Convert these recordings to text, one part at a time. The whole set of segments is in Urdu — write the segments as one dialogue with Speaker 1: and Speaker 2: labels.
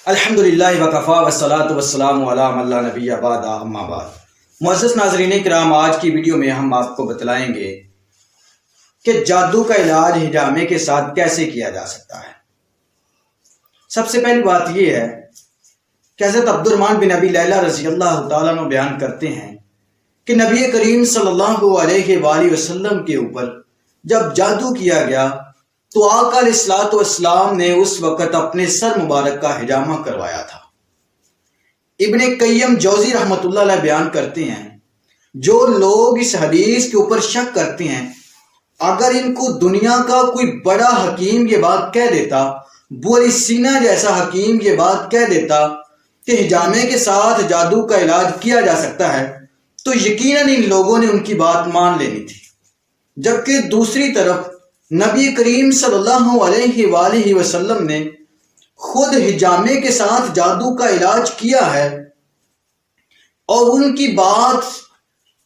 Speaker 1: الحمدللہ وکفا والصلاۃ والسلام علی من لا نبی بعد اما بعد۔ معزز ناظرین کرام، آج کی ویڈیو میں ہم آپ کو بتلائیں گے کہ جادو کا علاج حجامے کے ساتھ کیسے کیا جا سکتا ہے۔ سب سے پہلی بات یہ ہے کہ حضرت عبد الرحمن بن ابی لیلہ رضی اللہ تعالیٰ عنہ بیان کرتے ہیں کہ نبی کریم صلی اللہ علیہ وآلہ وسلم کے اوپر جب جادو کیا گیا تو آقا علیہ الصلوۃ والسلام نے اس وقت اپنے سر مبارک کا حجامہ کروایا تھا۔ ابن قیم جوزی رحمۃ اللہ علیہ بیان کرتے ہیں، جو لوگ اس حدیث کے اوپر شک کرتے ہیں، اگر ان کو دنیا کا کوئی بڑا حکیم یہ بات کہہ دیتا، ابو علی سینا جیسا حکیم یہ بات کہہ دیتا کہ حجامے کے ساتھ جادو کا علاج کیا جا سکتا ہے، تو یقیناً ان لوگوں نے ان کی بات مان لینی تھی۔ جبکہ دوسری طرف نبی کریم صلی اللہ علیہ وآلہ وسلم نے خود حجامے کے ساتھ جادو کا علاج کیا ہے، اور ان کی بات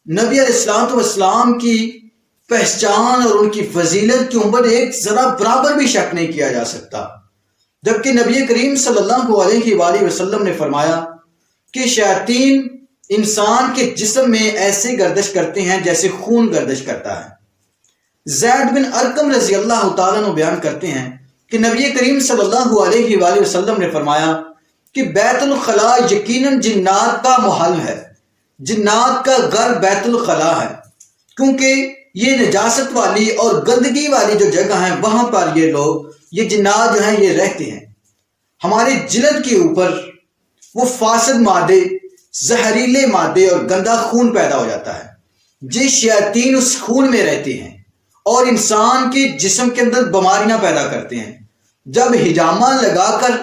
Speaker 1: نبی علیہ الصلوۃ والسلام کی پہچان اور ان کی فضیلت کے اوپر ایک ذرا برابر بھی شک نہیں کیا جا سکتا۔ جبکہ نبی کریم صلی اللہ علیہ وآلہ وسلم نے فرمایا کہ شیاطین انسان کے جسم میں ایسے گردش کرتے ہیں جیسے خون گردش کرتا ہے۔ زید بن ارقم رضی اللہ تعالیٰ عنہ بیان کرتے ہیں کہ نبی کریم صلی اللہ علیہ وآلہ وسلم نے فرمایا کہ بیت الخلاء یقیناً جنات کا محل ہے، جنات کا گھر بیت الخلاء ہے، کیونکہ یہ نجاست والی اور گندگی والی جو جگہ ہیں وہاں پر یہ جنات جو ہیں یہ رہتے ہیں۔ ہمارے جلد کے اوپر وہ فاسد مادے، زہریلے مادے اور گندا خون پیدا ہو جاتا ہے، یہ شیاطین اس خون میں رہتے ہیں اور انسان کے جسم کے اندر بیماریاں پیدا کرتے ہیں۔ جب حجامہ لگا کر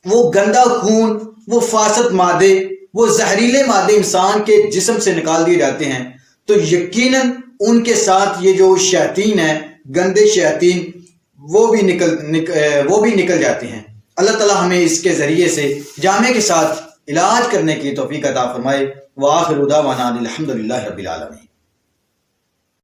Speaker 1: وہ گندا خون، وہ فاسد مادے، وہ زہریلے مادے انسان کے جسم سے نکال دیے جاتے ہیں، تو یقیناً ان کے ساتھ یہ جو شیاطین ہیں، گندے شیاطین، وہ بھی نکل جاتے ہیں۔ اللہ تعالیٰ ہمیں اس کے ذریعے سے حجامے کے ساتھ علاج کرنے کی توفیق عطا فرمائے۔ وآخر دعوانا الحمدللہ رب العالمین۔